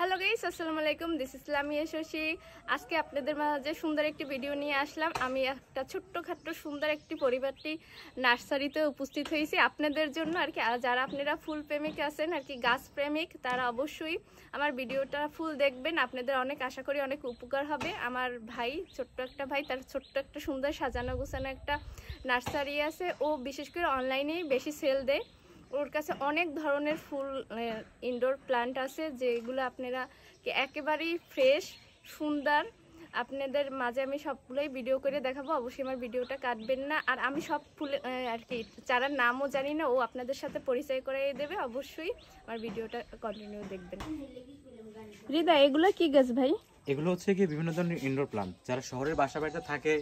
Hello guys, আসসালামু আলাইকুম। This is Lamia Shashi. আজকে আপনাদের মাঝে সুন্দর একটি ভিডিও নিয়ে আসলাম। আমি একটা ছোট্টখাট্টো সুন্দর একটি পরিবারটি নার্সারিতে উপস্থিত হয়েছি আপনাদের জন্য আর কি। যারা আপনারা ফুল প্রেমিক আছেন আর কি, গাছ প্রেমিক, তারা অবশ্যই আমার ভিডিওটা ফুল দেখবেন। আপনাদের অনেক আশা করি অনেক উপকার হবে। আমার ভাই, ছোট্ট একটা ভাই, তার ছোট্ট একটা সুন্দর সাজানো গোছানো একটা নার্সারি আছে। ও বিশেষ করে অনলাইনেই বেশি সেল দেয়। ওর কাছে অনেক ধরনের ফুল ইনডোর প্লান্ট আছে, যেগুলো আপনারা একেবারেই ফ্রেশ সুন্দর। আপনাদের মাঝে আমি সবগুলোই ভিডিও করে দেখাবো, অবশ্যই আমার ভিডিওটা কাটবেন না। আর আমি সব ফুল আর কি চারার নামও জানি না, ও আপনাদের সাথে পরিচয় করিয়ে দেবে। অবশ্যই আমার ভিডিওটা কন্টিনিউ দেখবেন। হৃদয়, এগুলো কি গাছ ভাই? এগুলো হচ্ছে কি বিভিন্ন ধরনের ইনডোর প্লান্ট। যারা শহরের বাসা বাড়িতে থাকে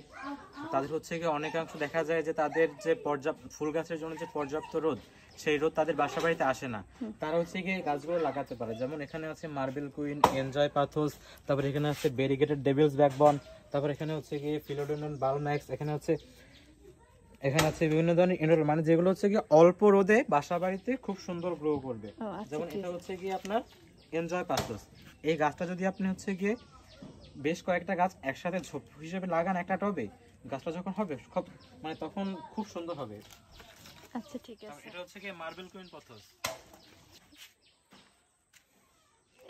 তাদের হচ্ছে কি অনেকাংশ দেখা যায় যে তাদের যে পর্যাপ্ত ফুল গাছের জন্য যে পর্যাপ্ত রোদ, সেই রোদ তাদের বাসা বাড়িতে আসে না। তারা হচ্ছে কি গাছগুলো লাগাতে পারে। যেমন এখানে আছে মার্বেল কুইন, এনজয় পাথোস, তারপরে এখানে আছে ভেরিগেটেড ডেভিলস ব্যাকবন, তারপর এখানে হচ্ছে কি ফিলোডেনন বালম্যাক্স, এখানে আছে বিভিন্ন ধরনের ইনডোর, মানে যেগুলো হচ্ছে কি অল্প রোদে বাসা বাড়িতে খুব সুন্দর গ্রো করবে। যেমন এটা হচ্ছে কি আপনার এনজয় পাথোস। এই গাছটা যদি আপনি হচ্ছে গিয়ে বেশ কয়েকটা গাছ একসাথে ঝোপ হিসেবে লাগান একটা টবে, গাছটা যখন হবে খুব মানে তখন খুব সুন্দর হবে। আচ্ছা, ঠিক আছে। এটা হচ্ছে কি মার্বেল কুইন পথস।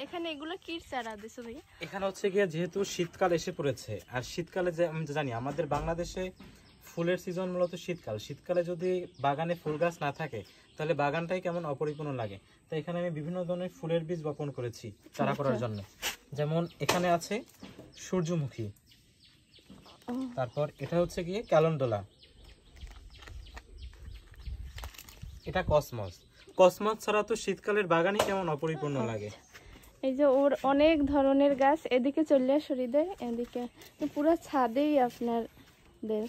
এখানে এগুলো কি চারা দিছো ভাই? এখানে হচ্ছে গিয়ে যেহেতু শীতকাল এসে পড়েছে, আর শীতকালে যে আমি জানি আমাদের বাংলাদেশে ফুলের সিজন মূলত শীতকাল। শীতকালে যদি বাগানে ফুল গাছ না থাকে তাহলে বাগানটাই কেমন অপরিপূর্ণ লাগে। তাই এখানে আমি বিভিন্ন ধরনের ফুলের বীজ বপন করেছি চারা করার জন্য। যেমন এখানে আছে সূর্যমুখী, তারপর এটা হচ্ছে গিয়ে ক্যালেন্ডুলা, এটা কসমস। কসমস ছাড়া তো শীতকালের বাগানই কেমন অপরিপূর্ণ লাগে। এই যে ওর অনেক ধরনের গাছ, এদিকে চলে আসরি দেয়, এদিকে পুরো ছাদেই আপনাদের।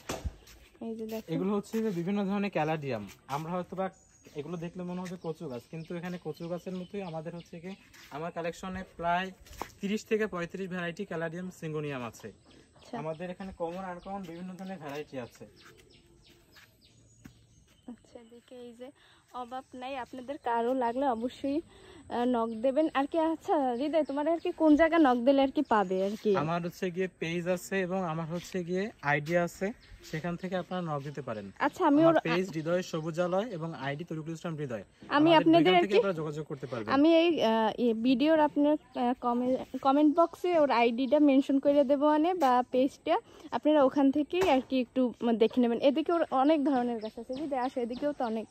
এই যে দেখেন, এগুলো হচ্ছে বিভিন্ন ধরনের ক্যালাডিয়াম। আমরা হয়তো বা এগুলো দেখলে মনে হবে কচু গাছ, কিন্তু এখানে কচু গাছের মতোই আমাদের হচ্ছে কি আমার কালেকশনে প্রায় 30 থেকে 35 ভ্যারাইটি ক্যালাডিয়াম সিঙ্গোনিয়াম আছে। আমাদের এখানে কমন আনকমন বিভিন্ন ধরনের ভ্যারাইটি আছে। আচ্ছা, এদিকে এই যে অভাব নাই, আপনাদের কারো লাগলে অবশ্যই নক দেবেন আর কি। আচ্ছা হৃদয়, তোমার আর কি কোন জায়গা নক দিলে আর কি পাবে আর কি? আমার হচ্ছে গিয়ে পেজ আছে এবং আমার হচ্ছে গিয়ে আইডিয়া আছে, সেখান থেকে আপনারা নক দিতে পারেন। আচ্ছা, আমি ওর পেজ হৃদয় সবুজালয় এবং আইডি তরিকুল ইসলাম হৃদয়, আমি আপনাদের আর কি যোগাযোগ করতে পারবেন। আমি এই ভিডিওর আপনার কমেন্ট বক্সে ওর আইডিটা মেনশন করে দেবো বা পেজটা, আপনারা ওখান থেকেই আর কি একটু দেখে নেবেন। এদিকে ওর অনেক ধরনের গাছ আছে, যদি আসো এদিকেও তো অনেক।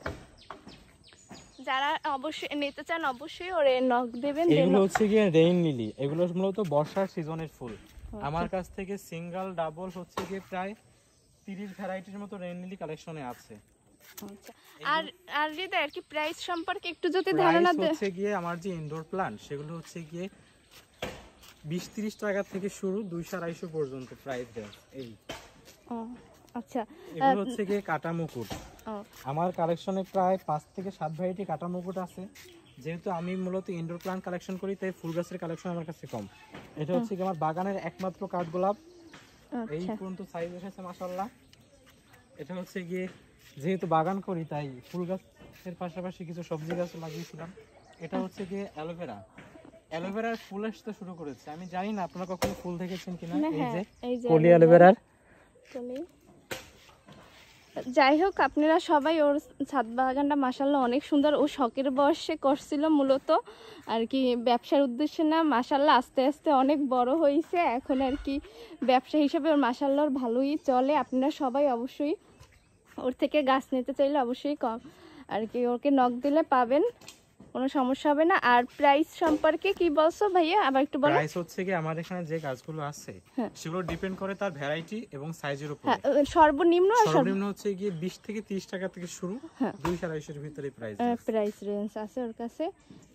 যারা অবশ্যই নিতে চান অবশ্যই ওরে নক দেবেন। এগুলো হচ্ছে গিয়ে রেইন লিলি, এগুলো মূলত বর্ষার সিজনের ফুল। আমার কাছ থেকে সিঙ্গেল ডাবল হচ্ছে গিয়ে প্রায় 30 ভ্যারাইটির মতো রেইন লিলি কালেকশনে আছে। আচ্ছা, আর হৃদয় আর কি প্রাইস সম্পর্কে একটু যদি ধারণা দেন। হচ্ছে গিয়ে আমার যে ইনডোর প্ল্যান্ট সেগুলো হচ্ছে গিয়ে 20-30 টাকা থেকে শুরু 200-250 পর্যন্ত প্রাইস দেয়। এই আচ্ছা, এগুলো হচ্ছে গিয়ে কাটা মুকুট। আমার কালেকশনে প্রায় 5 থেকে 7 ভ্যারাইটি কাটা মুকুট আছে। যেহেতু আমি মূলত ইনডোর প্ল্যান্ট কালেকশন করি, তাই ফুল গাছের কালেকশন আমার কাছে কম। এটা হচ্ছে কি আমার বাগানের একমাত্র কাঠগোলাপ। এই পর্যন্ত সাইজ এসেছে মাশাআল্লাহ। এটা হচ্ছে গিয়ে যেহেতু বাগান করি তাই ফুল গাছের পাশাপাশি কিছু সবজি গাছ লাগিয়েছিলাম। এটা হচ্ছে গিয়ে অ্যালোভেরা। অ্যালোভেরার ফুল আসতে শুরু করেছে, আমি জানি না আপনারা কখনো ফুল দেখেছেন কিনা। এই যে কলি অ্যালোভেরার। যাই হোক, আপনারা সবাই ওর ছাদ বাগানটা মাশাআল্লাহ অনেক সুন্দর। ও শখের বয়সে করছিল মূলত আর কি, ব্যবসার উদ্দেশ্যে না। মাশাআল্লাহ আস্তে আস্তে অনেক বড় হয়েছে এখন আর কি, ব্যবসা হিসেবে ওর মাশাআল্লাহ ভালোই চলে। আপনারা সবাই অবশ্যই ওর থেকে গাছ নিতে চাইলে অবশ্যই কম আর কি ওকে নক দিলে পাবেন, কোনো সমস্যা হবে না। আর প্রাইস সম্পর্কে কি বলছো ভাইয়া, আবার একটু বলো। প্রাইস হচ্ছে কি আমার এখানে যে গাছগুলো আছে সেগুলো ডিপেন্ড করে তার ভ্যারাইটি এবং সাইজের উপর। সর্বনিম্ন হচ্ছে গিয়ে 20 থেকে 30 টাকা থেকে শুরু, 200-250 এর ভিতরে প্রাইস রেঞ্জ আছে ওর কাছে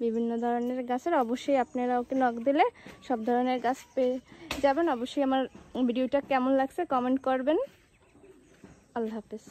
বিভিন্ন ধরনের গাছের। অবশ্যই আপনারা ওকে নক দিলে সব ধরনের গাছ পেয়ে যাবেন। অবশ্যই আমার ভিডিওটা কেমন লাগছে কমেন্ট করবেন। আল্লাহ হাফেজ।